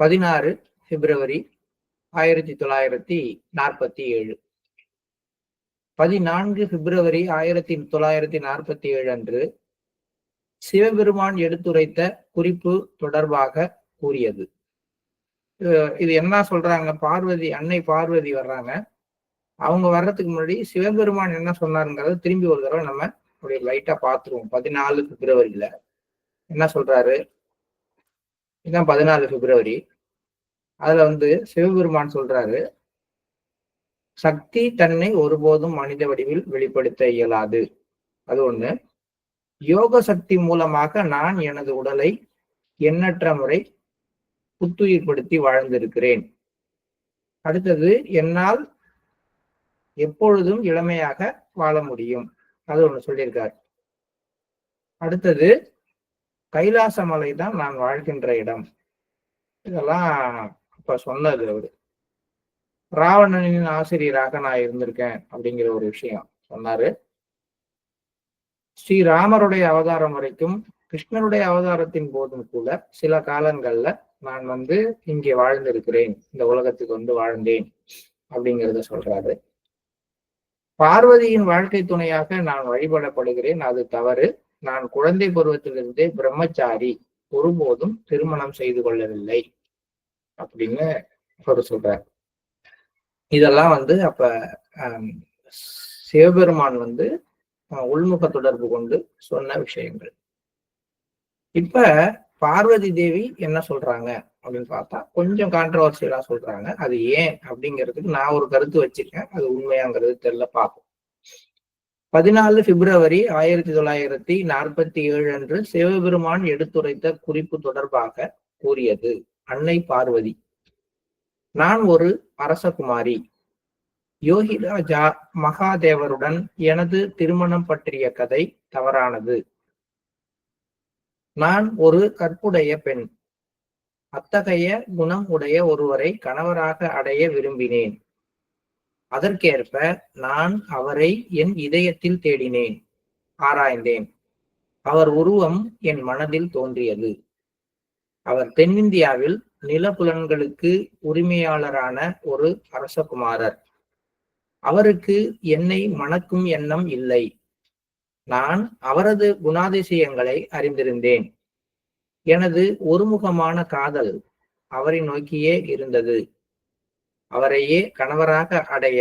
16 பிப்ரவரி 1947. 14 பிப்ரவரி 1947 அன்று சிவபெருமான் எடுத்துரைத்த குறிப்பு தொடர்பாக கூறியது. இது என்ன சொல்றாங்க, அன்னை பார்வதி வர்றாங்க. அவங்க வர்றதுக்கு முன்னாடி சிவபெருமான் என்ன சொன்னாருங்கிறத திரும்பி ஒரு தடவை நம்ம அப்படியே லைட்டா பார்த்துருவோம். 14 பிப்ரவரியில என்ன சொல்றாரு, இதுதான் 14 பிப்ரவரி. அதுல சிவபெருமான் சொல்றாரு, சக்தி தன்னை ஒருபோதும் மனித வடிவில் வெளிப்படுத்த இயலாது. அது ஒண்ணு. யோக சக்தி மூலமாக நான் எனது உடலை எண்ணற்ற முறை புத்துயிர்படுத்தி வாழ்ந்திருக்கிறேன். அடுத்தது, என்னால் எப்பொழுதும் இளமையாக வாழ முடியும். அது ஒண்ணு சொல்லியிருக்காரு. அடுத்தது, கைலாச மலை தான் நான் வாழ்கின்ற இடம். இதெல்லாம் அப்ப சொன்னது அவரு. ராவணனின் ஆசிரியராக நான் இருந்திருக்கேன் அப்படிங்கிற ஒரு விஷயம் சொன்னாரு. ஸ்ரீராமருடைய அவதாரம் வரைக்கும், கிருஷ்ணருடைய அவதாரத்தின் போதும் கூட சில காலங்கள்ல நான் இங்கே வாழ்ந்திருக்கிறேன், இந்த உலகத்துக்கு வாழ்ந்தேன் அப்படிங்கிறத சொல்றாரு. பார்வதியின் வாழ்க்கை துணையாக நான் வழிபடப்படுகிறேன், அது தவறு. நான் குழந்தை பருவத்திலிருந்தே பிரம்மச்சாரி, ஒருபோதும் திருமணம் செய்து கொள்ளவில்லை அப்படின்னு அவர் சொல்றார். இதெல்லாம் அப்ப சிவபெருமான் உள்முக தொடர்பு கொண்டு சொன்ன விஷயங்கள். இப்ப பார்வதி தேவி என்ன சொல்றாங்க அப்படின்னு பார்த்தா கொஞ்சம் கான்ட்ரவர்சியலா சொல்றாங்க. அது ஏன் அப்படிங்கிறதுக்கு நான் ஒரு கருத்து வச்சிருக்கேன். அது உண்மையாங்கிறது தெரியல, பார்ப்போம். 14 பிப்ரவரி 1947 அன்று சிவபெருமான் எடுத்துரைத்த குறிப்பு தொடர்பாக கூறியது. அன்னை பார்வதி, நான் ஒரு அரசகுமாரி. யோகிராஜா மகாதேவருடன் எனது திருமணம் பற்றிய கதை தவறானது. நான் ஒரு கற்புடைய பெண். அத்தகைய குணம் உடைய ஒருவரை கணவராக அடைய விரும்பினேன். அதற்கேற்ப நான் அவரை என் இதயத்தில் தேடினேன், ஆராய்ந்தேன். அவர் உருவம் என் மனதில் தோன்றியது. அவர் தென்னிந்தியாவில் நிலப்புலன்களுக்கு உரிமையாளரான ஒரு அரசகுமாரர். அவருக்கு என்னை மணக்கும் எண்ணம் இல்லை. நான் அவரது குணாதிசயங்களை அறிந்திருந்தேன். எனது ஒருமுகமான காதல் அவரை நோக்கியே இருந்தது. அவரையே கணவராக அடைய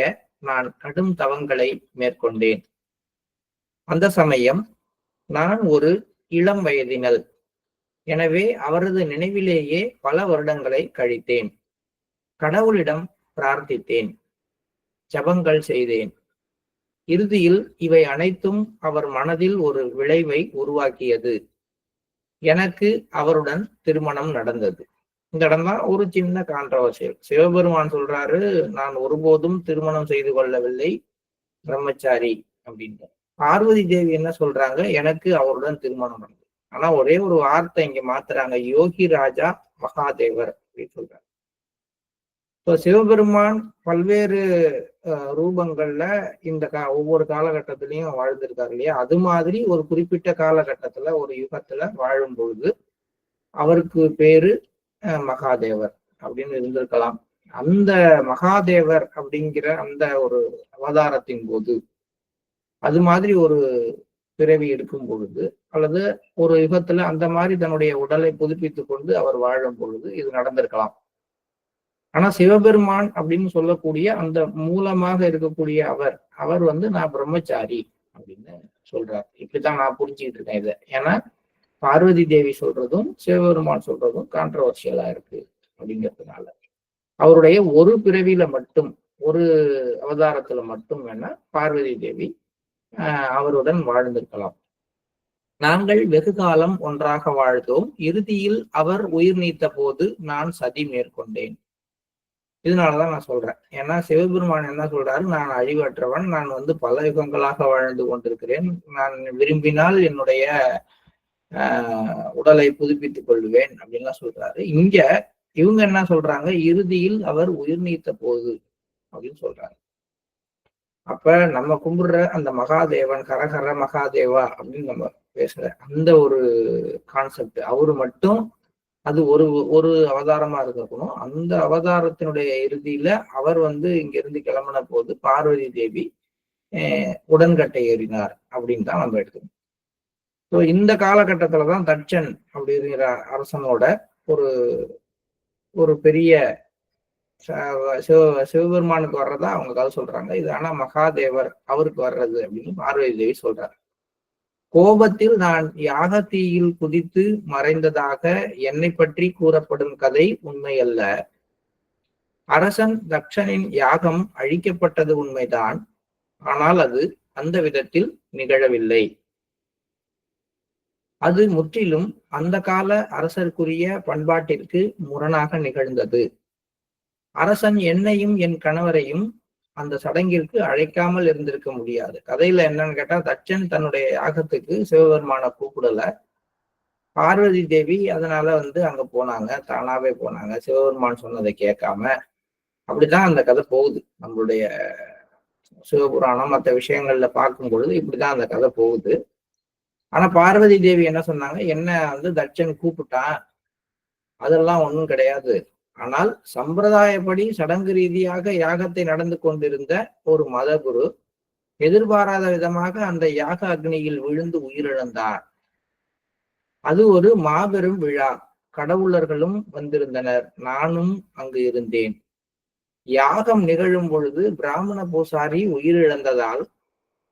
நான் கடும் தவங்களை மேற்கொண்டேன். அந்த சமயம் நான் ஒரு இளம் வயதினள். எனவே அவரது நினைவிலேயே பல வருடங்களை கழித்தேன். கடவுளிடம் பிரார்த்தித்தேன், ஜபங்கள் செய்தேன். இறுதியில் இவை அனைத்தும் அவர் மனதில் ஒரு விளைவை உருவாக்கியது. எனக்கு அவருடன் திருமணம் நடந்தது. இந்த இடம் தான் ஒரு சின்ன கான்ட்ரவர்சியல். சிவபெருமான் சொல்றாரு, நான் ஒருபோதும் திருமணம் செய்து கொள்ளவில்லை, பிரம்மச்சாரி அப்படின்ட்டு. பார்வதி தேவி என்ன சொல்றாங்க, எனக்கு அவருடன் திருமணம் நடந்தது. ஆனா ஒரே ஒரு வார்த்தை இங்க மாத்துறாங்க, யோகி ராஜா மகாதேவர் அப்படின்னு சொல்றாங்க. இப்போ சிவபெருமான் பல்வேறு ரூபங்கள்ல இந்த ஒவ்வொரு காலகட்டத்திலையும் வாழ்ந்திருக்காரு இல்லையா? அது மாதிரி ஒரு குறிப்பிட்ட காலகட்டத்துல, ஒரு யுகத்துல வாழும் பொழுது அவருக்கு பேரு மகாதேவர் அப்படின்னு இருந்திருக்கலாம். அந்த மகாதேவர் அப்படிங்கிற அந்த ஒரு அவதாரத்தின் போது, அது மாதிரி ஒரு பிறவி எடுக்கும் பொழுது, அல்லது ஒரு யுகத்துல அந்த மாதிரி தன்னுடைய உடலை புதுப்பித்துக் கொண்டு அவர் வாழும் பொழுது இது நடந்திருக்கலாம். ஆனா சிவபெருமான் அப்படின்னு சொல்லக்கூடிய அந்த மூலமாக இருக்கக்கூடிய அவர் நான் பிரம்மச்சாரி அப்படின்னு சொல்றார். இப்படித்தான் நான் புரிஞ்சுக்கிட்டு இருக்கேன் இதை. ஏன்னா பார்வதி தேவி சொல்றதும் சிவபெருமான் சொல்றதும் கான்ட்ரவர்சியலா இருக்கு அப்படிங்கிறதுனால அவருடைய ஒரு பிறவியில மட்டும், ஒரு அவதாரத்துல மட்டும் வேணா பார்வதி தேவி அவருடன் வாழ்ந்திருக்கலாம். நாங்கள் வெகு காலம் ஒன்றாக வாழ்ந்தோம். இறுதியில் அவர் உயிர் நீத்த போது நான் சதி மேற்கொண்டேன். இதனாலதான் நான் சொல்றேன். ஏன்னா சிவபெருமான் என்ன சொல்றாரு, நான் அழிவற்றவன், நான் பல யுகங்களாக வாழ்ந்து கொண்டிருக்கிறேன், நான் விரும்பினால் என்னுடைய உடலை புதுப்பித்துக் கொள்வேன் அப்படின்லாம் சொல்றாரு. இங்க இவங்க என்ன சொல்றாங்க, இறுதியில் அவர் உயிர் நீத்த போது அப்படின்னு சொல்றாங்க. அப்ப நம்ம கும்பிடுற அந்த மகாதேவன், ஹரஹர மகாதேவா அப்படின்னு நம்ம பேசுற அந்த ஒரு கான்செப்ட், அவரு மட்டும் அது ஒரு ஒரு அவதாரமா இருக்கணும். அந்த அவதாரத்தினுடைய இறுதியில அவர் இங்க இருந்து கிளம்பின போது பார்வதி தேவி உடன்கட்டை ஏறினார் அப்படின்னு தான் நம்ம எடுத்துக்கணும். ஸோ இந்த காலகட்டத்துலதான் தட்சன் அப்படிங்கிற அரசனோட ஒரு ஒரு பெரிய சிவபெருமானுக்கு வர்றதா அவங்க கதை சொல்றாங்க. இது ஆனா மகாதேவர் அவருக்கு வர்றது அப்படின்னு பார்வதி தேவி சொல்றாரு. கோபத்தில் நான் யாகத்தீயில் குதித்து மறைந்ததாக என்னை பற்றி கூறப்படும் கதை உண்மையல்ல. அரசன் தக்ஷனின் யாகம் அழிக்கப்பட்டது உண்மைதான். ஆனால் அது அந்த விதத்தில் நிகழவில்லை. அது முற்றிலும் அந்த கால அரசருக்குரிய பண்பாட்டிற்கு முரணாக நிகழ்ந்தது. அரசன் என்னையும் என் கணவரையும் அந்த சடங்கிற்கு அழைக்காமல் இருந்திருக்க முடியாது. கதையில என்னன்னு கேட்டா, தட்சன் தன்னுடைய யாகத்துக்கு சிவபெருமான கூப்பிடல. பார்வதி தேவி அதனால அங்க போனாங்க, தானாவே போனாங்க, சிவபெருமான் சொன்னதை கேட்காம. அப்படிதான் அந்த கதை போகுது. நம்மளுடைய சிவபுராணம் மற்ற விஷயங்கள்ல பார்க்கும் பொழுது இப்படிதான் அந்த கதை போகுது. ஆனா பார்வதி தேவி என்ன சொன்னாங்க, என்ன தட்சன் கூப்பிட்டான், அதெல்லாம் ஒண்ணும் கிடையாது. ஆனால் சம்பிரதாயப்படி சடங்கு ரீதியாக யாகத்தை நடந்து கொண்டிருந்த ஒரு மதகுரு எதிர்பாராத விதமாக அந்த யாக அக்னியில் விழுந்து உயிரிழந்தார். அது ஒரு மாபெரும் விழா. கடவுளர்களும் வந்திருந்தனர், நானும் அங்கு இருந்தேன். யாகம் நிகழும் பொழுது பிராமண பூசாரி உயிரிழந்ததால்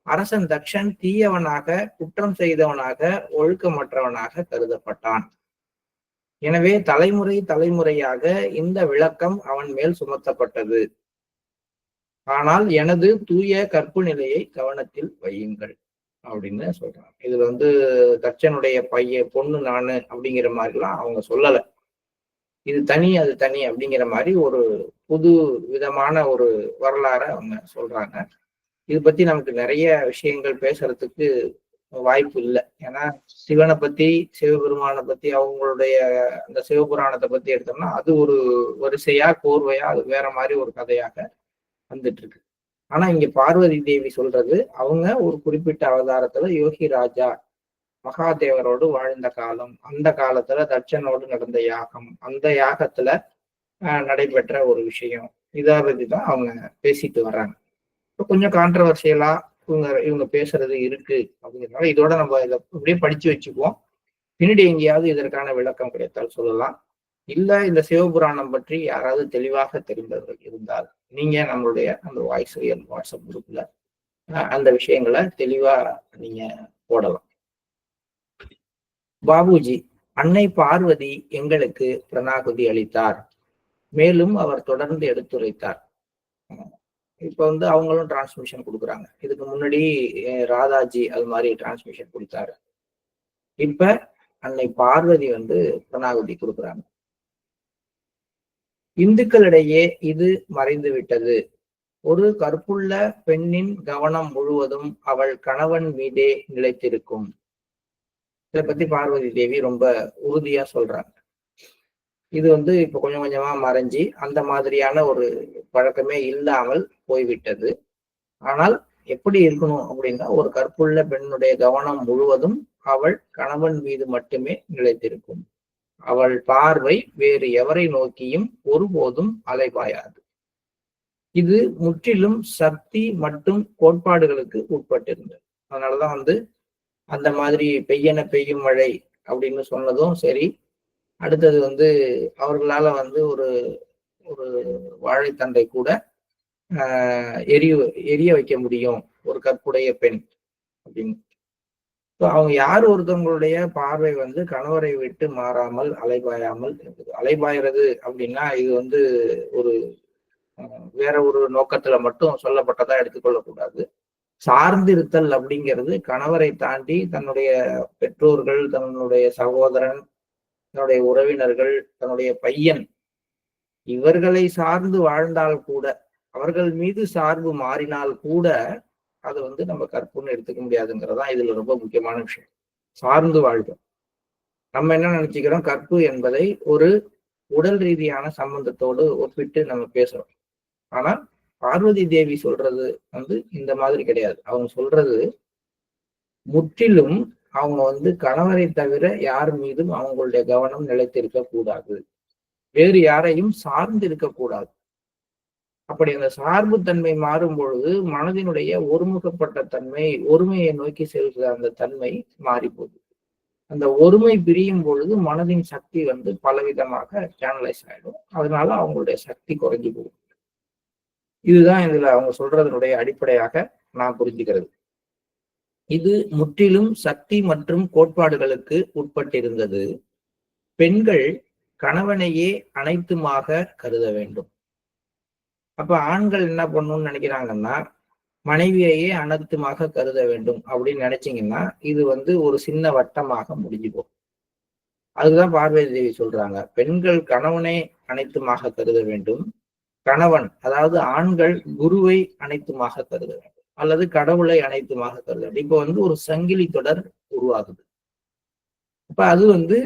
அரசன் தக்ஷன் தீயவனாக, குற்றம் செய்தவனாக, ஒழுக்கமற்றவனாக கருதப்பட்டான். எனவே தலைமுறை தலைமுறையாக இந்த விளக்கம் அவன் மேல் சுமத்தப்பட்டது. ஆனால் எனது தூய கற்பு நிலையை கவனத்தில் வையுங்கள் அப்படின்னு சொல்றாங்க. இதுல தட்சனுடைய பொண்ணு நானு அப்படிங்கிற மாதிரிலாம் அவங்க சொல்லல. இது தனி அது தனி அப்படிங்கிற மாதிரி ஒரு புது விதமான ஒரு வரலாறை அவங்க சொல்றாங்க. இது பத்தி நமக்கு நிறைய விஷயங்கள் பேசுறதுக்கு வாய்ப்பு இல்லை. ஏன்னா சிவனை பத்தி, சிவபெருமானை பத்தி, அவங்களுடைய அந்த சிவபுராணத்தை பத்தி எடுத்தோம்னா அது ஒரு வரிசையா கோர்வையா அது வேற மாதிரி ஒரு கதையாக வந்துட்டு இருக்கு. ஆனா இங்க பார்வதி தேவி சொல்றது, அவங்க ஒரு குறிப்பிட்ட அவதாரத்துல யோகி ராஜா மகாதேவரோடு வாழ்ந்த காலம், அந்த காலத்துல தட்சனோடு நடந்த யாகம், அந்த யாகத்துல நடைபெற்ற ஒரு விஷயம், இதை பத்தி தான் அவங்க பேசிட்டு வர்றாங்க. கொஞ்சம் கான்ட்ரவர்சியலா இவங்க பேசுறது இருக்கு அப்படிங்கிறதுனால இதோட நம்ம இதை அப்படியே படிச்சு வச்சுக்குவோம். பின்னாடி எங்கேயாவது இதற்கான விளக்கம் கிடைத்தால் சொல்லலாம். இல்ல இந்த சிவபுராணம் பற்றி யாராவது தெளிவாக தெரிந்தவர்கள் இருந்தால் நீங்க நம்மளுடைய அந்த வாட்ஸ்அப் குரூப்ல அந்த விஷயங்களை தெளிவா நீங்க போடலாம். பாபுஜி, அன்னை பார்வதி எங்களுக்கு பிரணாகுதி அளித்தார். மேலும் அவர் தொடர்ந்து எடுத்துரைத்தார். இப்ப அவங்களும் டிரான்ஸ்மிஷன் கொடுக்குறாங்க. இதுக்கு முன்னாடி ராதாஜி அது மாதிரி டிரான்ஸ்மிஷன் கொடுத்தாரு. இப்ப அன்னை பார்வதி பிரணாகுதி கொடுக்குறாங்க. இந்துக்களிடையே இது மறைந்து விட்டது. ஒரு கற்புள்ள பெண்ணின் கவனம் முழுவதும் அவள் கணவன் மீதே நிலைத்திருக்கும். இதை பத்தி பார்வதி தேவி ரொம்ப உறுதியா சொல்றாங்க. இது இப்ப கொஞ்சம் கொஞ்சமா மறைஞ்சி அந்த மாதிரியான ஒரு பழக்கமே இல்லாமல் போய்விட்டது. ஆனால் எப்படி இருக்கணும் அப்படின்னா, ஒரு கற்புள்ள பெண்ணுடைய கவனம் முழுவதும் அவள் கணவன் மீது மட்டுமே நிலைத்திருக்கும். அவள் பார்வை வேறு எவரை நோக்கியும் ஒருபோதும் அலைபாயாது. இது முற்றிலும் சக்தி மற்றும் கோட்பாடுகளுக்கு உட்பட்டிருந்தது. அதனாலதான் அந்த மாதிரி பெய்யன பெய்யும் மழை அப்படின்னு சொன்னதும் சரி. அடுத்தது அவர்களால ஒரு ஒரு வாழைத்தண்டை கூட எரிய வைக்க முடியும் ஒரு கற்புடைய பெண் அப்படின்னு. அவங்க யார் ஒருத்தவங்களுடைய பார்வை கணவரை விட்டு மாறாமல் அலைபாயாமல் இருந்தது. அலைபாயிறது அப்படின்னா இது ஒரு வேற ஒரு நோக்கத்துல மட்டும் சொல்லப்பட்டதா எடுத்துக்கொள்ளக்கூடாது. சார்ந்திருத்தல் அப்படிங்கிறது கணவரை தாண்டி தன்னுடைய பெற்றோர்கள், தன்னுடைய சகோதரன், தன்னுடைய உறவினர்கள், தன்னுடைய பையன், இவர்களை சார்ந்து வாழ்ந்தால் கூட, அவர்கள் மீது சார்பு மாறினால் கூட அது நம்ம கற்புன்னு எடுத்துக்க முடியாதுங்கிறதான் இதுல ரொம்ப முக்கியமான விஷயம். சார்ந்து வாழ்வோம். நம்ம என்ன நினைச்சுக்கிறோம், கற்பு என்பதை ஒரு உடல் ரீதியான சம்பந்தத்தோடு ஒப்பிட்டு நம்ம பேசுறோம். ஆனா பார்வதி தேவி சொல்றது இந்த மாதிரி கிடையாது. அவங்க சொல்றது முற்றிலும் அவங்க வந்து கணவரை தவிர யார் மீதும் அவங்களுடைய கவனம் நிலைத்திருக்க கூடாது. வேறு யாரையும் சார்ந்து இருக்கக்கூடாது. அப்படி அந்த சார்பு தன்மை மாறும் பொழுது மனதினுடைய ஒருமுகப்பட்ட தன்மை, ஒருமையை நோக்கி செல்கிற அந்த தன்மை மாறி போகுது. அந்த ஒருமை பிரியும் பொழுது மனதின் சக்தி வந்து பலவிதமாக சேனலைஸ் ஆயிடும். அதனால அவங்களுடைய சக்தி குறைஞ்சு போகும். இதுதான் இதுல அவங்க சொல்றதனுடைய அடிப்படையாக நான் புரிஞ்சுக்கிறது. இது முற்றிலும் சக்தி மற்றும் கோட்பாடுகளுக்கு உட்பட்டிருந்தது. பெண்கள் கணவனையே அனைத்துமாக கருத வேண்டும். அப்ப ஆண்கள் என்ன பண்ணணும்னு நினைக்கிறாங்கன்னா, மனைவியையே அனைத்துமாக கருத வேண்டும் அப்படின்னு நினைச்சீங்கன்னா, இது வந்து ஒரு சின்ன வட்டமாக முடிஞ்சு போகும். அதுதான் பார்வதி தேவி சொல்றாங்க. பெண்கள் கணவனை அனைத்துமாக கருத வேண்டும். கணவன், அதாவது ஆண்கள் குருவை அனைத்துமாக கருத வேண்டும். அல்லது கடவுளை அனைத்துமாக கருத வேண்டும். இப்போ வந்து ஒரு சங்கிலி தொடர் உருவாகுது. அப்ப அது வந்து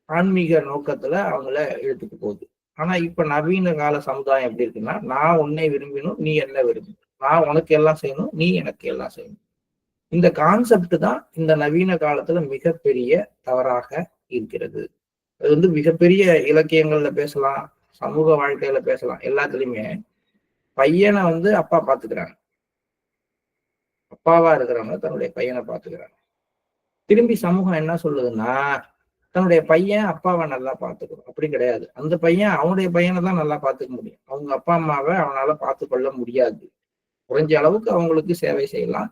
ஆன்மீக நோக்கத்துல அவங்கள இழுத்துட்டு போகுது. ஆனா இப்ப நவீன கால சமுதாயம் எப்படி இருக்குன்னா, நான் உன்னை விரும்பினும், நீ என்ன விரும்பணும். நான் உனக்கு எல்லாம் செய்யணும், நீ எனக்கு எல்லாம் செய்யணும். இந்த கான்செப்ட் தான் இந்த நவீன காலத்துல மிகப்பெரிய தவறாக இருக்கிறது. அது வந்து மிகப்பெரிய இலக்கியங்கள்ல பேசலாம், சமூக வாழ்க்கையில பேசலாம். எல்லாத்துலயுமே பையனை வந்து அப்பா பாத்துக்கிறாங்க. அப்பாவா இருக்கிறவங்க தன்னுடைய பையனை பாத்துக்கிறாங்க. திரும்பி சமூகம் என்ன சொல்லுதுன்னா, தன்னுடைய பையன் அப்பாவை நல்லா பாத்துக்கணும். அப்படி கிடையாது. அந்த பையன் அவனுடைய பையனை தான் நல்லா பாத்துக்க முடியும். அவங்க அப்பா அம்மாவை அவனால பார்த்து கொள்ள முடியாது. குறைஞ்ச அளவுக்கு அவங்களுக்கு சேவை செய்யலாம்.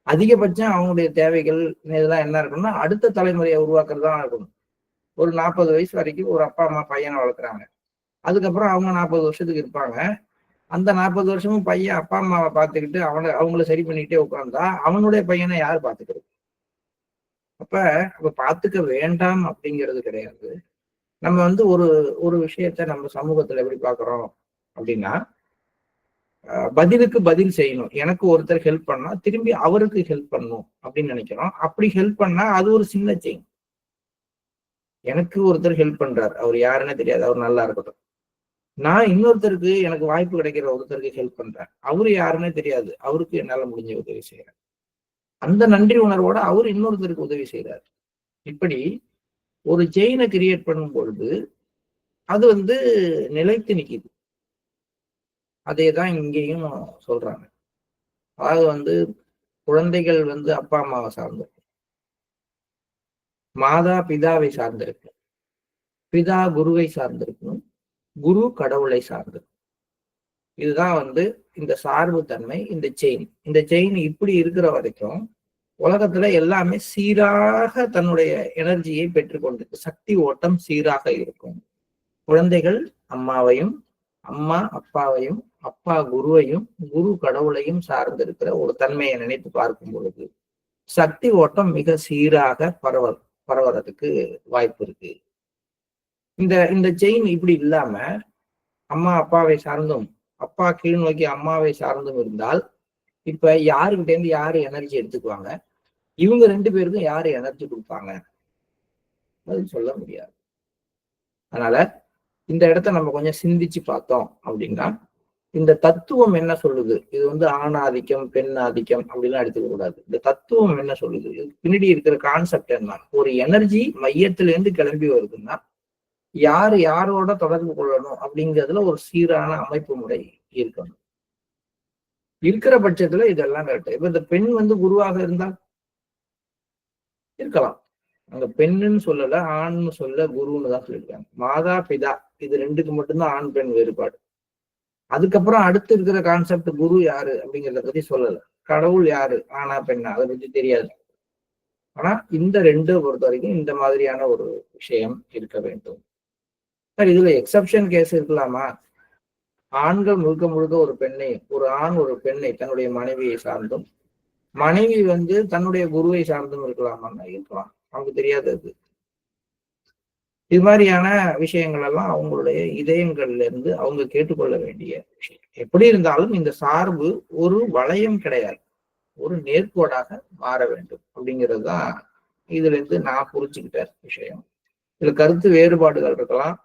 அதிகபட்சம் அவங்களுடைய தேவைகள் இதெல்லாம் என்ன இருக்குன்னா, அடுத்த தலைமுறையை உருவாக்குறது தான் இருக்கணும். ஒரு 40 வயசு வரைக்கும் ஒரு அப்பா அம்மா பையனை வளர்க்குறாங்க. அதுக்கப்புறம் அவங்க 40 வருஷத்துக்கு இருப்பாங்க. அந்த 40 வருஷமும் பையன் அப்பா அம்மாவை பார்த்துக்கிட்டு அவங்கள சரி பண்ணிக்கிட்டே உட்கார்ந்தா அவனுடைய பையனை யார் பார்த்துக்கிறது? அப்ப பார்த்துக்க வேண்டாம் அப்படிங்கிறது கிடையாது. நம்ம வந்து ஒரு ஒரு விஷயத்த நம்ம சமூகத்துல எப்படி பார்க்கிறோம் அப்படின்னா, பதிலுக்கு பதில் செய்யணும். எனக்கு ஒருத்தர் ஹெல்ப் பண்ணா திரும்பி அவருக்கு ஹெல்ப் பண்ணணும் அப்படின்னு நினைக்கிறோம். அப்படி ஹெல்ப் பண்ணா அது ஒரு சின்ன செயின். எனக்கு ஒருத்தர் ஹெல்ப் பண்றாரு, அவர் யாருன்னே தெரியாது, அவர் நல்லா இருக்கட்டும். நான் இன்னொருத்தருக்கு எனக்கு வாய்ப்பு கிடைக்கிற ஒருத்தருக்கு ஹெல்ப் பண்றேன், அவரு யாருன்னே தெரியாது, அவருக்கு என்னால முடிஞ்ச உதவி செய்யறேன். அந்த நன்றி உணர்வோட அவர் இன்னொருத்தருக்கு உதவி செய்யறாரு. இப்படி ஒரு செயினை கிரியேட் பண்ணும் பொழுது அது வந்து நிலைத்து நிக்குது. அதே தான் இங்கேயும் சொல்றாங்க. அதாவது வந்து குழந்தைகள் வந்து அப்பா அம்மாவை சார்ந்திருக்கு, மாதா பிதாவை சார்ந்திருக்கு, பிதா குருவை சார்ந்திருக்கணும், குரு கடவுளை சார்ந்திருக்கு. இதுதான் வந்து இந்த சார்பு தன்மை, இந்த செயின். இந்த செயின் இப்படி இருக்கிற வரைக்கும் உலகத்துல எல்லாமே சீராக தன்னுடைய எனர்ஜியை பெற்றுக்கொண்டிருக்கு. சக்தி ஓட்டம் சீராக இருக்கும். குழந்தைகள் அம்மாவையும், அம்மா அப்பாவையும், அப்பா குருவையும், குரு கடவுளையும் சார்ந்திருக்கிற ஒரு தன்மையை நினைத்து பார்க்கும் பொழுது சக்தி ஓட்டம் மிக சீராக பரவறதுக்கு வாய்ப்பு இருக்கு. இந்த இந்த செயின் இப்படி இல்லாம அம்மா அப்பாவை சார்ந்தும், அப்பா கீழ் நோக்கி அம்மாவை சார்ந்தும் இருந்தால், இப்ப யாருக்கிட்ட இருந்து யாரு எனர்ஜி எடுத்துக்குவாங்க, இவங்க 2 பேருக்கும் யாரு எனர்ஜி கொடுப்பாங்க, அது சொல்ல முடியாது. அதனால இந்த இடத்த நம்ம கொஞ்சம் சிந்திச்சு பார்த்தோம் அப்படின்னா, இந்த தத்துவம் என்ன சொல்லுது? இது வந்து ஆணாதிக்கம், பெண் ஆதிக்கம் அப்படிலாம் எடுத்துக்க கூடாது. இந்த தத்துவம் என்ன சொல்லுது? பின்னாடி இருக்கிற கான்செப்ட் என்ன? ஒரு எனர்ஜி மையத்துல இருந்து கிளம்பி வருதுன்னா, யாரு யாரோட தொடர்பு கொள்ளணும் அப்படிங்கிறதுல ஒரு சீரான அமைப்பு முறை இருக்கணும். இருக்கிற பட்சத்துல இதெல்லாம் கரெக்ட். இப்ப இந்த பெண் வந்து குருவாக இருந்தா இருக்கலாம். அங்க பெண்ணுன்னு சொல்லல, ஆண்னு சொல்ல, குருன்னு தான் சொல்லியிருக்காங்க. மாதா பிதா இது 2க்கு மட்டும்தான் ஆண் பெண் வேறுபாடு. அதுக்கப்புறம் அடுத்து இருக்கிற கான்செப்ட் குரு யாரு அப்படிங்கிறத பத்தி சொல்லல. கடவுள் யாரு, ஆணா பெண்ணா, அதை பத்தி தெரியாது. ஆனா இந்த 2 பொறுத்த வரைக்கும் இந்த மாதிரியான ஒரு விஷயம் இருக்க வேண்டும். சார் இதுல எக்ஸப்ஷன் கேஸ் இருக்கலாமா? ஆண்கள் முழுக்க முழுக்க ஒரு ஆண் ஒரு பெண்ணை தன்னுடைய மனைவியை சார்ந்தும், மனைவி வந்து தன்னுடைய குருவை சார்ந்தும் இருக்கலாமான்னா இருக்கலாம். அவங்களுக்கு தெரியாது அது. இது மாதிரியான விஷயங்கள் எல்லாம் அவங்களுடைய இதயங்கள்ல இருந்து அவங்க கேட்டுக்கொள்ள வேண்டிய விஷயம். எப்படி இருந்தாலும் இந்த சார்பு ஒரு வளையம் கிடையாது, ஒரு நேர்கோடாக மாற வேண்டும் அப்படிங்கிறது தான் இதுல இருந்து நான் புரிஞ்சுக்கிட்ட விஷயம். இதுல கருத்து வேறுபாடுகள் இருக்கலாம்,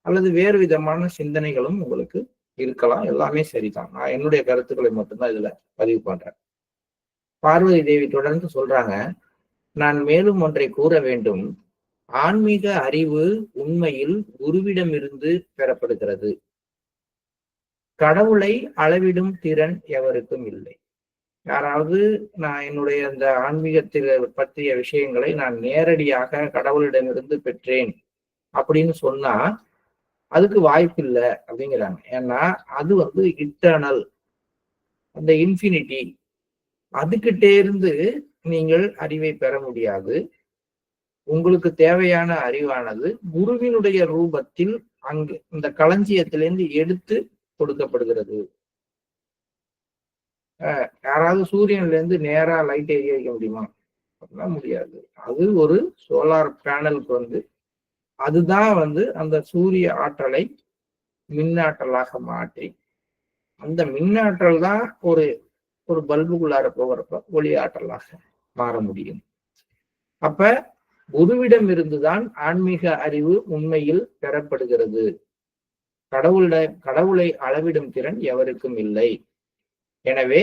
அல்லது வேறு விதமான சிந்தனைகளும் உங்களுக்கு இருக்கலாம். எல்லாமே சரிதான். நான் என்னுடைய கருத்துக்களை மட்டும்தான் இதுல பதிவு பண்றேன். பார்வதி தேவி தொடர்ந்து சொல்றாங்க, நான் மேலும் ஒன்றை கூற வேண்டும். ஆன்மீக அறிவு உண்மையில் குருவிடமிருந்து பெறப்படுகிறது. கடவுளை அளவிடும் திறன் எவருக்கும் இல்லை. யாராவது நான் என்னுடைய அந்த ஆன்மீகத்தில் பற்றிய விஷயங்களை நான் நேரடியாக கடவுளிடமிருந்து பெற்றேன் அப்படின்னு சொன்னா அதுக்கு வாய்ப்பு இல்லை அப்படிங்கிறாங்க. ஏன்னா அது இட்டர்னல், அந்த இன்ஃபினிட்டி, அதுகிட்டே இருந்து நீங்கள் அறிவை பெற முடியாது. உங்களுக்கு தேவையான அறிவானது குருவினுடைய ரூபத்தில் அங்கு இந்த களஞ்சியத்திலிருந்து எடுத்து கொடுக்கப்படுகிறது. யாராவது சூரியன்ல இருந்து நேரா லைட் எரிய வைக்க முடியுமா? அப்படிலாம் முடியாது. அது ஒரு சோலார் பேனலுக்கு அதுதான் அந்த சூரிய ஆற்றலை மின்னாற்றலாக மாற்றி, அந்த மின்னாற்றல் தான் ஒரு ஒரு பல்புக்குள்ளார போகிறப்ப ஒளி ஆற்றலாக மாற முடியும். அப்ப குருவிடம் இருந்துதான் ஆன்மீக அறிவு உண்மையில் பெறப்படுகிறது. கடவுளை அளவிடும் திறன் எவருக்கும் இல்லை. எனவே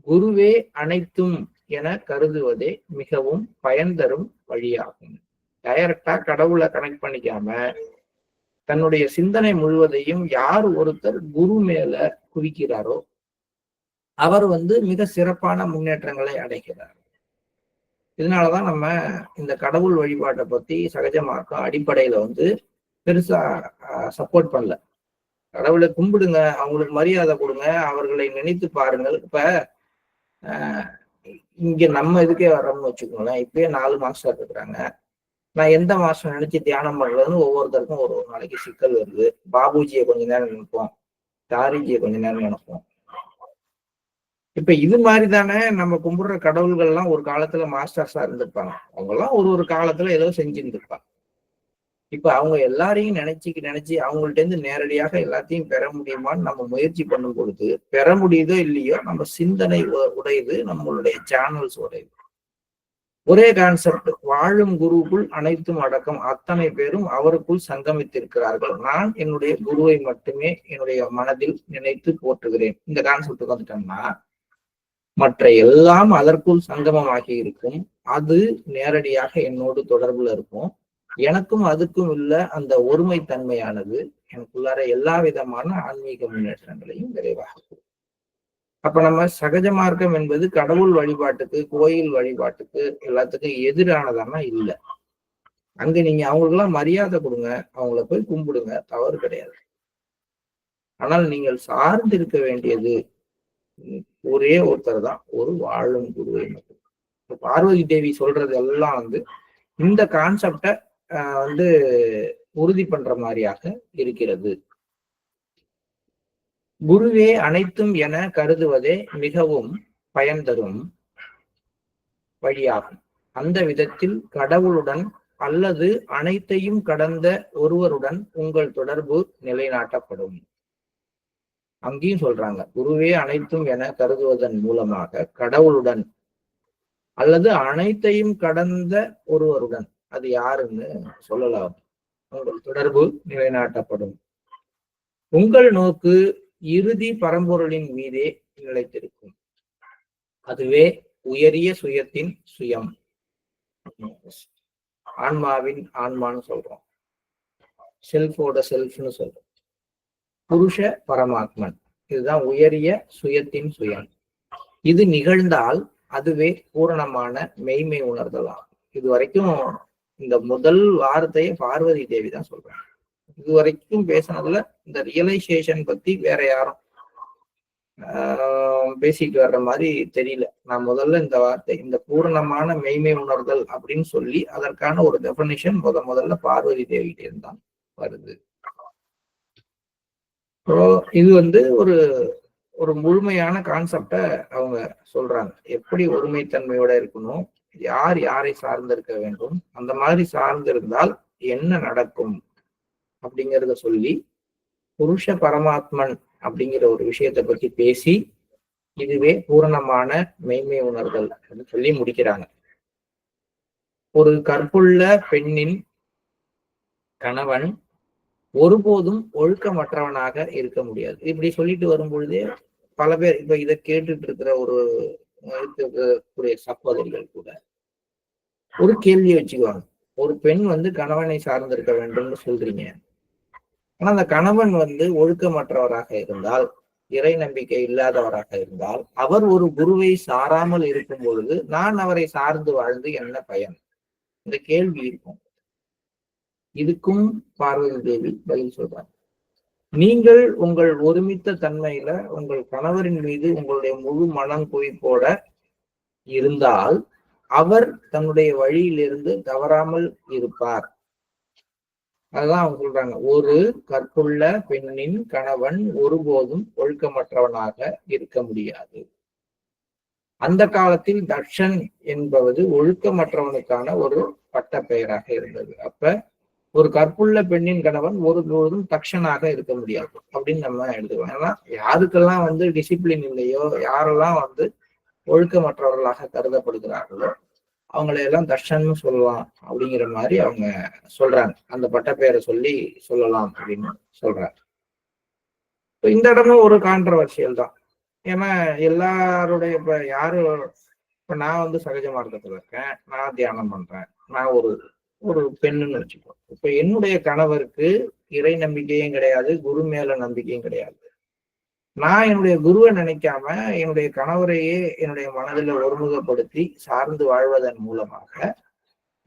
குருவே அனைத்தும் என கருதுவதே மிகவும் பயன் தரும் வழியாகும். டைரக்டா கடவுளை கனெக்ட் பண்ணிக்காம தன்னுடைய சிந்தனை முழுவதையும் யார் ஒருத்தர் குரு மேல குவிக்கிறாரோ அவர் மிக சிறப்பான முன்னேற்றங்களை அடைகிறார். இதனாலதான் நம்ம இந்த கடவுள் வழிபாட்டை பத்தி சகஜ மார்க்கம் அடிப்படையில பெருசா சப்போர்ட் பண்ணல. கடவுளை கும்பிடுங்க, அவங்களுக்கு மரியாதை கொடுங்க, அவர்களை நினைத்து பாருங்கள். இப்ப இங்க நம்ம இதுக்கே வர்றோம்னு வச்சுக்கோங்களேன். இப்பயே 4 மாஸ்டர் இருக்கிறாங்க. நான் எந்த மாஸ்டர் நினைச்சு தியானம் பண்றதுன்னு ஒவ்வொருத்தருக்கும் ஒரு நாளைக்கு சிக்கல் வருது. பாபுஜியை கொஞ்ச நேரம் நினைப்போம், தாரிஜியை கொஞ்ச நேரம் நினைப்போம். இப்ப இது மாதிரி தானே நம்ம கும்பிடுற கடவுள்கள் எல்லாம் ஒரு காலத்துல மாஸ்டர்ஸா இருந்திருப்பாங்க. அவங்க எல்லாம் ஒரு காலத்துல ஏதோ செஞ்சுருந்துருப்பாங்க. இப்ப அவங்க எல்லாரையும் நினைச்சு அவங்கள்ட்ட இருந்து நேரடியாக எல்லாத்தையும் பெற முடியுமான்னு நம்ம முயற்சி பண்ணும் பொழுது பெற முடியுதோ இல்லையோ நம்ம சிந்தனை உடையுது, நம்மளுடைய சேனல்ஸ் உடையுது. ஒரே கான்செப்ட், வாழும் குருவுக்குள் அனைத்தும் அடக்கம். அத்தனை பேரும் அவருக்குள் சங்கமித்திருக்கிறார்கள். நான் என்னுடைய குருவை மட்டுமே என்னுடைய மனதில் நினைத்து போற்றுகிறேன். இந்த கான்செப்ட் வந்துட்டோம்னா மற்ற எல்லாம் அதற்குள் சங்கமமாகி இருக்கும். அது நேரடியாக என்னோடு தொடர்புல இருக்கும். எனக்கும் அதுக்கும் உள்ள அந்த ஒருமைத்தன்மையானது எனக்குள்ளார எல்லா விதமான ஆன்மீக முன்னேற்றங்களையும் விரைவாக. அப்ப நம்ம சகஜ மார்க்கம் என்பது கடவுள் வழிபாட்டுக்கு, கோயில் வழிபாட்டுக்கு எல்லாத்துக்கும் எதிரானதானா இல்லை. அங்க நீங்க அவங்களுக்கெல்லாம் மரியாதை கொடுங்க, அவங்கள போய் கும்பிடுங்க, தவறு கிடையாது. ஆனால் நீங்கள் சார்ந்து இருக்க வேண்டியது ஒரே ஒருத்தர் தான், ஒரு வாழும் குருவை மட்டும். பார்வதி தேவி சொல்றது எல்லாம் இந்த கான்செப்டை உறுதி பண்ற மாதிரியாக இருக்கிறது. குருவே அனைத்தும் என கருதுவதே மிகவும் பயன் தரும் வழியாகும். அந்த விதத்தில் கடவுளுடன் அல்லது அனைத்தையும் கடந்த ஒருவருடன் உங்கள் தொடர்பு நிலைநாட்டப்படும். அங்கேயும் சொல்றாங்க, குருவே அனைத்தும் என கருதுவதன் மூலமாக கடவுளுடன் அல்லது அனைத்தையும் கடந்த ஒருவருடன், அது யாருன்னு சொல்லலாம், உங்கள் தொடர்பு நிலைநாட்டப்படும். உங்கள் நோக்கு இறுதி பரம்பொருளின் மீதே நிலைத்திருக்கும். அதுவே உயரிய சுயத்தின் சுயம், ஆன்மாவின் ஆன்மான்னு சொல்றோம், செல்ஃபோட செல்ஃப்னு சொல்றோம். புருஷ பரமாத்மன், இதுதான் உயரிய சுயத்தின் சுயம். இது நிகழ்ந்தால் அதுவே பூரணமான மெய்மை உணர்தலாம். இது வரைக்கும் இந்த முதல் வார்த்தையை பார்வதி தேவி தான் சொல்றாங்க. இது வரைக்கும் பேசினதுல இந்த ரியலைசேஷன் பத்தி வேற யாரும் பேசிட்டு வர்ற மாதிரி தெரியல. நான் முதல்ல இந்த வார்த்தை, இந்த பூரணமான மெய்மை உணர்தல் அப்படின்னு சொல்லி அதற்கான ஒரு டெஃபினிஷன் முதல்ல பார்வதி தேவிகிட்ட இருந்தான் வருது. இது ஒரு ஒரு முழுமையான கான்செப்டை அவங்க சொல்றாங்க. எப்படி ஒருமைத்தன்மையோட இருக்கணும், யார் யாரை சார்ந்திருக்க வேண்டும், அந்த மாதிரி சார்ந்திருந்தால் என்ன நடக்கும் அப்படிங்கிறத சொல்லி புருஷ பரமாத்மன் அப்படிங்கிற ஒரு விஷயத்தை பத்தி பேசி இதுவே பூரணமான மெய்மை உணர்தல் அப்படின்னு சொல்லி முடிக்கிறாங்க. ஒரு கற்புள்ள பெண்ணின் கணவன் ஒருபோதும் ஒழுக்கமற்றவனாக இருக்க முடியாது. இப்படி சொல்லிட்டு வரும் பொழுதே பல பேர் இப்ப இதை கேட்டுட்டு இருக்கிற இருக்கக்கூடிய சகோதரிகள் கூட ஒரு கேள்வி வச்சுக்குவாங்க. ஒரு பெண் கணவனை சார்ந்திருக்க வேண்டும்னு சொல்றீங்க. ஆனா அந்த கணவன் ஒழுக்கமற்றவராக இருந்தால், இறை நம்பிக்கை இல்லாதவராக இருந்தால், அவர் ஒரு குருவை சாராமல் இருக்கும் பொழுது நான் அவரை சார்ந்து வாழ்ந்து என்ன பயன்? இந்த கேள்வி இருக்கும். இதுக்கும் பார்வதி தேவி பதில் சொல்றாங்க. நீங்கள் உங்கள் ஒருமித்த தன்மையில உங்கள் கணவரின் மீது உங்களுடைய முழு மனம் குவிப்போட இருந்தால் அவர் தன்னுடைய வழியிலிருந்து தவறாமல் இருப்பார். அதுதான் அவங்க சொல்றாங்க. ஒரு கற்புள்ள பெண்ணின் கணவன் ஒருபோதும் ஒழுக்கமற்றவனாக இருக்க முடியாது. அந்த காலத்தில் தக்ஷன் என்பது ஒழுக்கமற்றவனுக்கான ஒரு பட்ட பெயராக இருந்தது. அப்ப ஒரு கற்புள்ள பெண்ணின் கணவன் ஒருபோதும் தக்ஷனாக இருக்க முடியாது அப்படின்னு நம்ம எழுதுவோம். ஏன்னா யாருக்கெல்லாம் டிசிப்ளின் இல்லையோ, யாரெல்லாம் ஒழுக்கமற்றவர்களாக கருதப்படுகிறார்களோ அவங்களை எல்லாம் தர்ஷன்னு சொல்லலாம் அப்படிங்கிற மாதிரி அவங்க சொல்றாங்க. அந்த பட்டப்பெயரை சொல்லலாம் அப்படின்னு சொல்றாங்க. இந்த இடமும் ஒரு கான்ட்ரவர்சியல் தான். ஏன்னா எல்லாருடைய இப்ப நான் சகஜ மார்க்கத்துல இருக்கேன், நான் தியானம் பண்றேன், நான் ஒரு பெண்ணுன்னு வச்சுக்கோ. இப்ப என்னுடைய கணவருக்கு இறை நம்பிக்கையும் கிடையாது, குரு மேல நம்பிக்கையும் கிடையாது. நான் என்னுடைய குருவை நினைக்காம என்னுடைய கணவரையே என்னுடைய மனதில் ஒருமுகப்படுத்தி சார்ந்து வாழ்வதன் மூலமாக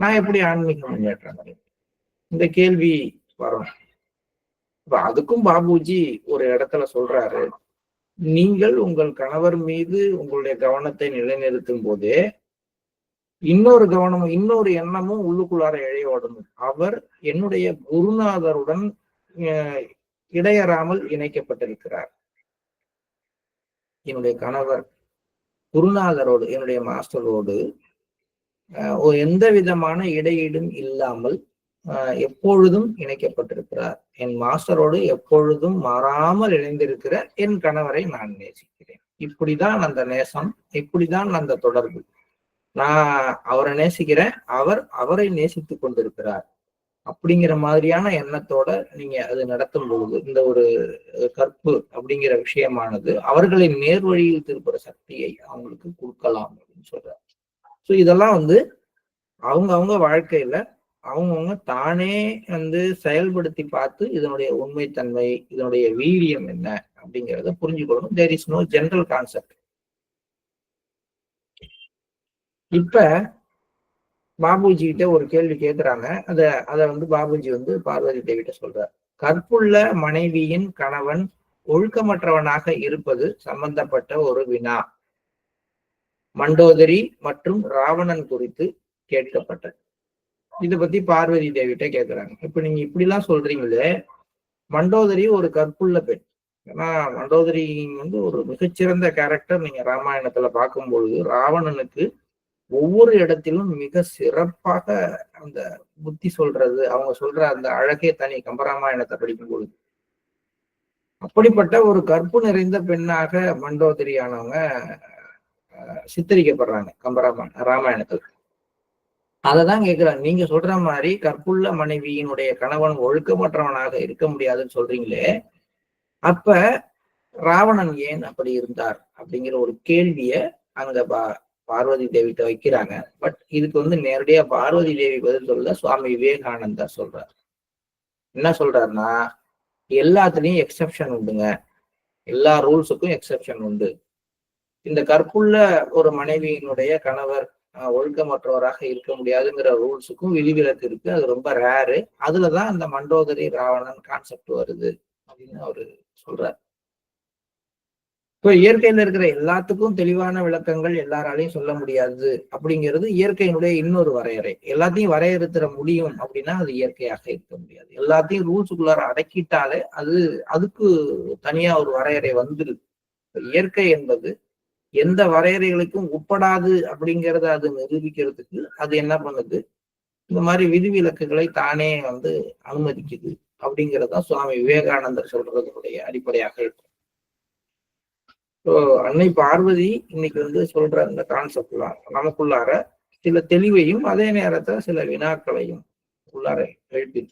நான் எப்படி ஆன்மீக முன்னேற்றம் அடையும்? இந்த கேள்வி வரும். இப்ப அதுக்கும் பாபுஜி ஒரு இடத்துல சொல்றாரு, நீங்கள் உங்கள் கணவர் மீது உங்களுடைய கவனத்தை நிலைநிறுத்தும் போதே இன்னொரு கவனமும் இன்னொரு எண்ணமும் உள்ளுக்குள்ளார இழையோடணும். அவர் என்னுடைய குருநாதருடன் இடையறாமல் இணைக்கப்பட்டிருக்கிறார். என்னுடைய கணவர் குருநாதரோடு, என்னுடைய மாஸ்டரோடு எந்த விதமான இடையீடும் இல்லாமல் எப்பொழுதும் இணைக்கப்பட்டிருக்கிறார். என் மாஸ்டரோடு எப்பொழுதும் மாறாமல் இணைந்திருக்கிற என் கணவரை நான் நேசிக்கிறேன். இப்படிதான் அந்த நேசம், இப்படிதான் அந்த தொடர்பு. நான் அவரை நேசிக்கிறேன், அவர் அவரை நேசித்துக் கொண்டிருக்கிறார். அப்படிங்கிற மாதிரியான எண்ணத்தோட நீங்க அது நடத்தும் பொழுது இந்த ஒரு கற்பு அப்படிங்கிற விஷயமானது அவர்களின் நேர்வழியில் திருப்புற சக்தியை அவங்களுக்கு கொடுக்கலாம் அப்படின்னு சொல்றாரு. ஸோ இதெல்லாம் அவங்க வாழ்க்கையில அவங்கவுங்க தானே செயல்படுத்தி பார்த்து இதனுடைய உண்மைத்தன்மை, இதனுடைய வீரியம் என்ன அப்படிங்கிறத புரிஞ்சுக்கொள்ளணும். There is no general concept. இப்ப பாபுஜி கிட்ட ஒரு கேள்வி கேட்கிறாங்க. அத பாபுஜி பார்வதி தேவிட்ட சொல்றார். கற்புள்ள மனைவியின் கணவன் ஒழுக்கமற்றவனாக இருப்பது சம்பந்தப்பட்ட ஒரு வினா மண்டோதரி மற்றும் ராவணன் குறித்து கேட்கப்பட்டது. இதை பத்தி பார்வதி தேவிட்ட கேட்கிறாங்க. இப்ப நீங்க இப்படிலாம் சொல்றீங்களே, மண்டோதரி ஒரு கற்புள்ள பெண். ஏன்னா மண்டோதரி ஒரு மிகச்சிறந்த கேரக்டர். நீங்க ராமாயணத்துல பார்க்கும்பொழுது ராவணனுக்கு ஒவ்வொரு இடத்திலும் மிக சிறப்பாக அந்த புத்தி சொல்றது, அவங்க சொல்ற அந்த அழகே தனி. கம்பராமாயணத்தை படிக்கும் பொழுது அப்படிப்பட்ட ஒரு கற்பு நிறைந்த பெண்ணாக மண்டோதரியானவங்க சித்தரிக்கப்படுறாங்க ராமாயணத்துல. அததான் கேட்கிறாங்க. நீங்க சொல்ற மாதிரி கற்புள்ள மனைவியினுடைய கணவன் ஒழுக்கமற்றவனாக இருக்க முடியாதுன்னு சொல்றீங்களே, அப்ப ராவணன் ஏன் அப்படி இருந்தார் அப்படிங்கிற ஒரு கேள்விய அங்க பார்வதி தேவிட்ட வைக்கிறாங்க. பட் இதுக்கு நேரடியா பார்வதி தேவி பதில் சொல்ல சுவாமி விவேகானந்தர் சொல்றார். என்ன சொல்றாருன்னா, எல்லாத்துலயும் எக்ஸெப்ஷன் உண்டுங்க, எல்லா ரூல்ஸுக்கும் எக்ஸெப்ஷன் உண்டு. இந்த கற்புள்ள ஒரு மனைவியினுடைய கணவர் ஒழுக்கமற்றவராக இருக்க முடியாதுங்கிற ரூல்ஸுக்கும் விதிவிலக்கு இருக்கு. அது ரொம்ப ரேரு. அதுலதான் அந்த மண்டோதரி ராவணன் கான்செப்ட் வருது அப்படின்னு அவரு சொல்றாரு. இப்போ இயற்கையில இருக்கிற எல்லாத்துக்கும் தெளிவான விளக்கங்கள் எல்லாராலையும் சொல்ல முடியாது அப்படிங்கிறது இயற்கையினுடைய இன்னொரு வரையறை. எல்லாத்தையும் வரையறுத்துற முடியும் அப்படின்னா அது இயற்கையாக இருக்க முடியாது. எல்லாத்தையும் ரூல்ஸுக்குள்ளார அடக்கிட்டாலே அதுக்கு தனியா ஒரு வரையறை வந்துருது. இயற்கை என்பது எந்த வரையறைகளுக்கும் உட்படாது அப்படிங்கிறத அது நிரூபிக்கிறதுக்கு அது என்ன பண்ணுது, இந்த மாதிரி விதிவிலக்குகளை தானே அனுமதிக்குது அப்படிங்கிறதான் சுவாமி விவேகானந்தர் சொல்றதுடைய அடிப்படையாக இருக்கும். ஸோ அன்னை பார்வதி இன்னைக்கு சொல்ற அந்த கான்செப்ட்லாம் நமக்குள்ளார சில தெளிவையும் அதே நேரத்துல சில வினாக்களையும் உள்ளார எழுப்பி.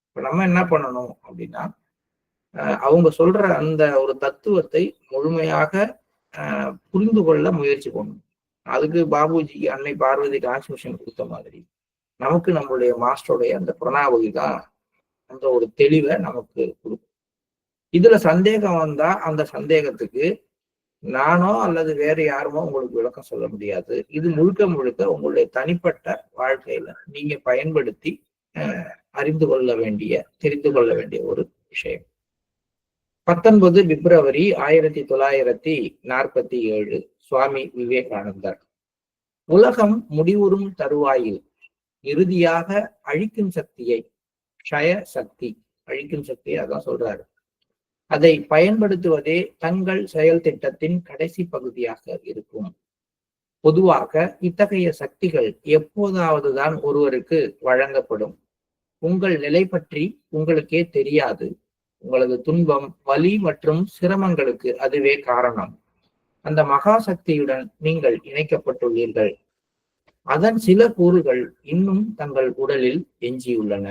இப்ப நம்ம என்ன பண்ணணும் அப்படின்னா, அவங்க சொல்ற அந்த ஒரு தத்துவத்தை முழுமையாக புரிந்து கொள்ள முயற்சி பண்ணணும். அதுக்கு பாபுஜிக்கு அன்னை பார்வதி டிரான்ஸ்மிஷன் கொடுத்த மாதிரி நமக்கு நம்மளுடைய மாஸ்டருடைய அந்த பிரணாவதி தான் அந்த ஒரு தெளிவை நமக்கு கொடுக்கும். இதுல சந்தேகம் வந்தா அந்த சந்தேகத்துக்கு நானோ அல்லது வேற யாருமோ உங்களுக்கு விளக்கம் சொல்ல முடியாது. இது முழுக்க முழுக்க உங்களுடைய தனிப்பட்ட வாழ்க்கையில நீங்க பயன்படுத்தி அறிந்து கொள்ள வேண்டிய, தெரிந்து கொள்ள வேண்டிய ஒரு விஷயம். 19 பிப்ரவரி 1947 சுவாமி விவேகானந்தர். உலகம் முடிவுறும் தருவாயில் இறுதியாக அழிக்கும் சக்தியை, க்ஷய சக்தி, அழிக்கும் சக்தியை அதான் சொல்றாரு, அதை பயன்படுத்துவதே தங்கள் செயல் திட்டத்தின் கடைசி பகுதியாக இருக்கும். பொதுவாக இத்தகைய சக்திகள் எப்போதாவதுதான் ஒருவருக்கு வழங்கப்படும். உங்கள் நிலை பற்றி உங்களுக்கே தெரியாது. உங்களது துன்பம், வலி மற்றும் சிரமங்களுக்கு அதுவே காரணம். அந்த மகா சக்தியுடன் நீங்கள் இணைக்கப்பட்டுள்ளீர்கள். அதன் சில கூறுகள் இன்னும் தங்கள் உடலில் எஞ்சியுள்ளன.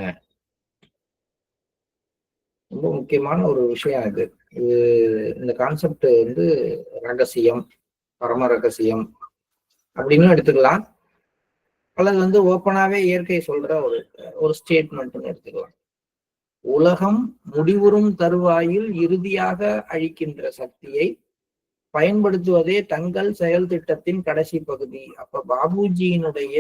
ரொம்ப முக்கியமான ஒரு விஷயம் இது. இந்த கான்செப்ட் ரகசியம், பரம ரகசியம் அப்படின்னு எடுத்துக்கலாம், அல்லது ஓப்பனாவே இயற்கை சொல்ற ஒரு ஸ்டேட்மெண்ட் எடுத்துக்கலாம். உலகம் முடிவுறும் தருவாயில் இறுதியாக அழிக்கின்ற சக்தியை பயன்படுத்துவதே தங்கள் செயல் திட்டத்தின் கடைசி பகுதி. அப்ப பாபுஜியினுடைய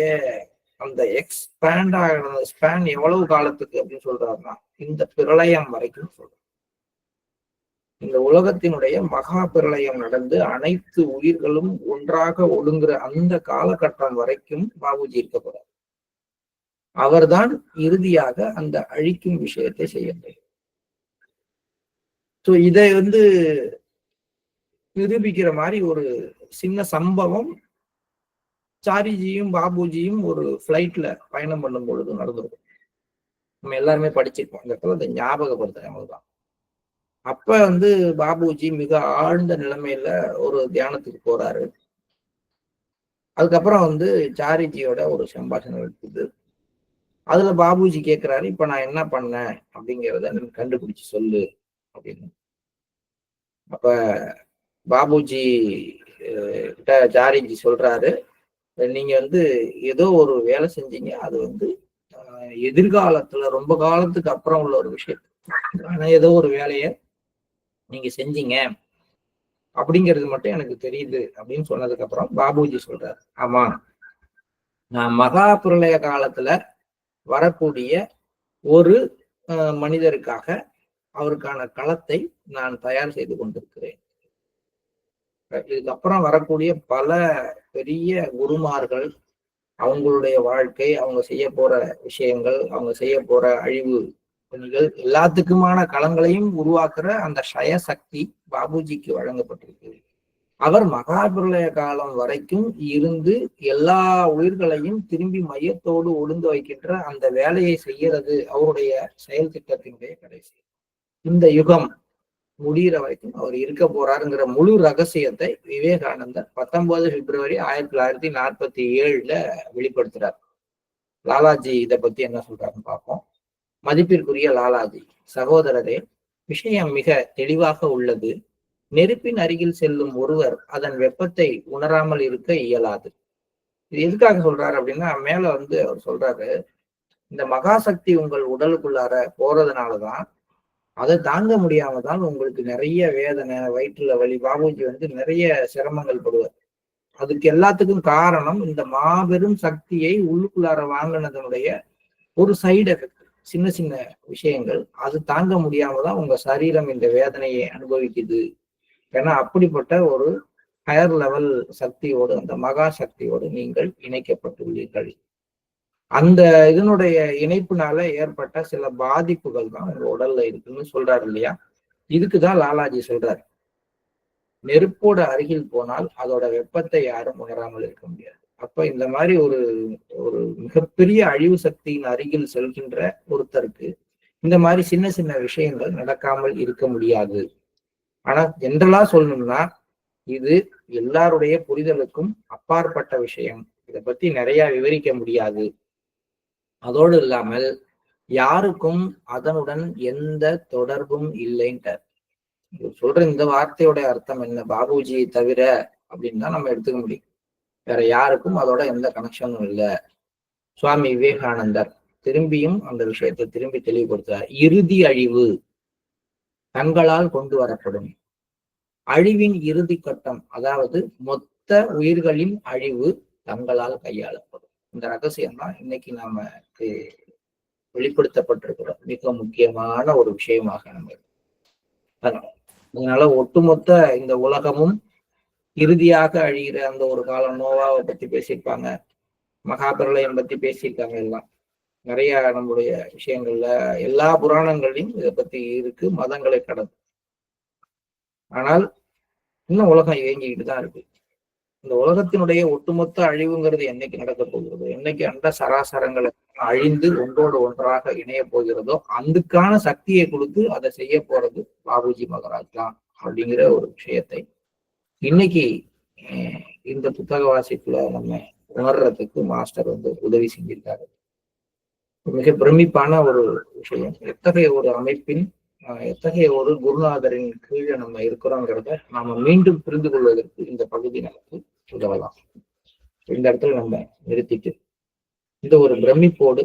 அந்த எக்ஸ்பேண்ட் ஆகிற ஸ்பேன் எவ்வளவு காலத்துக்கு அப்படின்னு சொல்றாருன்னா, இந்த பிரளயம் வரைக்கும் சொல்றாரு. இந்த உலகத்தினுடைய மகா பிரளயம் நடந்து அனைத்து உயிர்களும் ஒன்றாக ஒழுங்குற அந்த காலகட்டம் வரைக்கும் பாபுஜி இருக்கப்படுறார். அவர்தான் இறுதியாக அந்த அழிக்கும் விஷயத்தை செய்ய முடியும். ஸோ இதை நிரூபிக்கிற மாதிரி ஒரு சின்ன சம்பவம் சாரிஜியும் பாபுஜியும் ஒரு ஃபிளைட்ல பயணம் பண்ணும் பொழுது நடந்திருக்கும். நம்ம எல்லாருமே படிச்சிருப்போம். இந்த இடத்துல அதை ஞாபகப்படுத்துறேன். அவ்வளவுதான். அப்ப பாபுஜி மிக ஆழ்ந்த நிலைமையில ஒரு தியானத்துக்கு போறாரு. அதுக்கப்புறம் சாரிஜியோட ஒரு சம்பாஷணம் இருக்குது. அதுல பாபுஜி கேட்கிறாரு, இப்ப நான் என்ன பண்ணேன் அப்படிங்கிறத நீங்க கண்டுபிடிச்சு சொல்லு அப்படின்னு. அப்ப பாபுஜி கிட்ட சாரிஜி சொல்றாரு, நீங்க ஏதோ ஒரு வேலை செஞ்சீங்க, அது எதிர்காலத்துல ரொம்ப காலத்துக்கு அப்புறம் உள்ள ஒரு விஷயம். ஆனா ஏதோ ஒரு வேலைய நீங்க செஞ்சீங்க அப்படிங்கிறது மட்டும் எனக்கு தெரியுது அப்படின்னு சொன்னதுக்கு அப்புறம் பாபுஜி சொல்றாரு, ஆமா, நான் மகா பிரளய காலத்துல வரக்கூடிய ஒரு மனிதருக்காக அவருக்கான களத்தை நான் தயார் செய்து கொண்டிருக்கிறேன். இதுக்கப்புறம் வரக்கூடிய பல பெரிய குருமார்கள், அவங்களுடைய வாழ்க்கை, அவங்க செய்ய போற விஷயங்கள், அவங்க செய்ய போற அழிவு பணிகள் எல்லாத்துக்குமான களங்களையும் உருவாக்குற அந்த க்ஷய சக்தி பாபுஜிக்கு வழங்கப்பட்டிருக்கு. அவர் மகாபிரளய காலம் வரைக்கும் இருந்து எல்லா உயிர்களையும் திரும்பி மையத்தோடு ஒழுங்கு வைக்கின்ற அந்த வேலையை செய்யறது அவருடைய செயல் திட்டத்தினுடைய கடைசி. இந்த யுகம் முடிகிற வரைக்கும் அவர் இருக்க போறாருங்கிற முழு ரகசியத்தை விவேகானந்தர் 19 பிப்ரவரி 1947 வெளிப்படுத்துறார். லாலாஜி இதை பத்தி என்ன சொல்றாருன்னு பார்ப்போம். மதிப்பிற்குரிய லாலாஜி, சகோதரரே, விஷயம் மிக தெளிவாக உள்ளது. நெருப்பின் அருகில் செல்லும் ஒருவர் அதன் வெப்பத்தை உணராமல் இருக்க இயலாது. இது எதுக்காக சொல்றாரு அப்படின்னா, மேல அவர் சொல்றாரு, இந்த மகாசக்தி உங்கள் உடலுக்குள்ளார போறதுனாலதான், அதை தாங்க முடியாம தான் உங்களுக்கு நிறைய வேதனை, வயிற்றுல வலி. பாபுஜி நிறைய சிரமங்கள் படுவார். அதுக்கு எல்லாத்துக்கும் காரணம் இந்த மாபெரும் சக்தியை உள்ளுக்குள்ளார வாங்கினதனுடைய ஒரு சைடு எஃபெக்ட், சின்ன சின்ன விஷயங்கள். அது தாங்க முடியாம தான் உங்க சரீரம் இந்த வேதனையை அனுபவிக்குது. ஏன்னா அப்படிப்பட்ட ஒரு ஹையர் லெவல் சக்தியோடு, அந்த மகா சக்தியோடு நீங்கள் இணைக்கப்பட்டுள்ளீர்கள். அந்த இதனுடைய இணைப்புனால ஏற்பட்ட சில பாதிப்புகள் தான் உங்க உடல்ல இருக்குன்னு சொல்றாரு இல்லையா. இதுக்குதான் லாலாஜி சொல்றாரு, நெருப்போட அருகில் போனால் அதோட வெப்பத்தை யாரும் உணராமல் இருக்க முடியாது. அப்ப இந்த மாதிரி ஒரு ஒரு மிகப்பெரிய அழிவு சக்தியின் அருகில் செல்கின்ற ஒருத்தருக்கு இந்த மாதிரி சின்ன சின்ன விஷயங்கள் நடக்காமல் இருக்க முடியாது. ஆனா ஜென்ரலா சொல்லணும்னா இது எல்லாருடைய புரிதலுக்கும் அப்பாற்பட்ட விஷயம். இதை பத்தி நிறைய விவரிக்க முடியாது. அதோடு இல்லாமல் யாருக்கும் அதனுடன் எந்த தொடர்பும் இல்லைன்ட்டார். சொல்ற இந்த வார்த்தையோட அர்த்தம் என்ன? பாபுஜியை தவிர அப்படின்னு தான் நம்ம எடுத்துக்க முடியும். வேற யாருக்கும் அதோட எந்த கனெக்ஷனும் இல்லை. சுவாமி விவேகானந்தர் திரும்பியும் அந்த விஷயத்தை திரும்பி தெளிவுபடுத்துறார். இறுதி அழிவு தங்களால் கொண்டு வரப்படும். அழிவின் இறுதி கட்டம், அதாவது மொத்த உயிர்களின் அழிவு தங்களால் கையாளப்படும். இந்த ரகசியம் தான் இன்னைக்கு நமக்கு வெளிப்படுத்தப்பட்டிருக்கிற மிக முக்கியமான ஒரு விஷயமாக நம்ம. அதனால ஒட்டுமொத்த இந்த உலகமும் இறுதியாக அழிகிற அந்த ஒரு காலம், நோவாவை பத்தி பேசியிருப்பாங்க, மகாபிரளயம் பத்தி பேசியிருக்காங்க. எல்லாம் நிறைய நம்முடைய விஷயங்கள்ல எல்லா புராணங்களையும் இதை பத்தி இருக்கு, மதங்களை கடந்து. ஆனால் இன்னும் உலகம் இயங்கிக்கிட்டு தான் இருக்கு. இந்த உலகத்தினுடைய ஒட்டுமொத்த அழிவுங்கிறது என்னைக்கு நடக்க போகிறதோ, என்னைக்கு அண்ட சராசரங்களை அழிந்து ஒன்றோடு ஒன்றாக இணைய போகிறதோ, அதுக்கான சக்தியை கொடுத்து அதை செய்ய போறது பாபுஜி மகராஜ் தான் அப்படிங்கிற ஒரு விஷயத்தை இன்னைக்கு இந்த புத்தக வாசிப்புல நம்ம உணர்றதுக்கு மாஸ்டர் உதவி செஞ்சிருக்காரு. மிக பிரமிப்பான ஒரு விஷயம். எத்தகைய ஒரு அமைப்பின், எத்தகைய ஒரு குருநாதரின் கீழே நம்ம இருக்கிறோங்கிறத நாம மீண்டும் புரிந்து கொள்வதற்கு இந்த பகுதி நமக்கு உதவலாம். இந்த இடத்துல நம்ம நிறுத்திட்டு இந்த ஒரு பிரமிப்போடு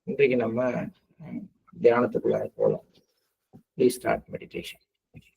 இன்றைக்கு நம்ம தியானத்துக்குள்ள போகலாம். Please start meditation.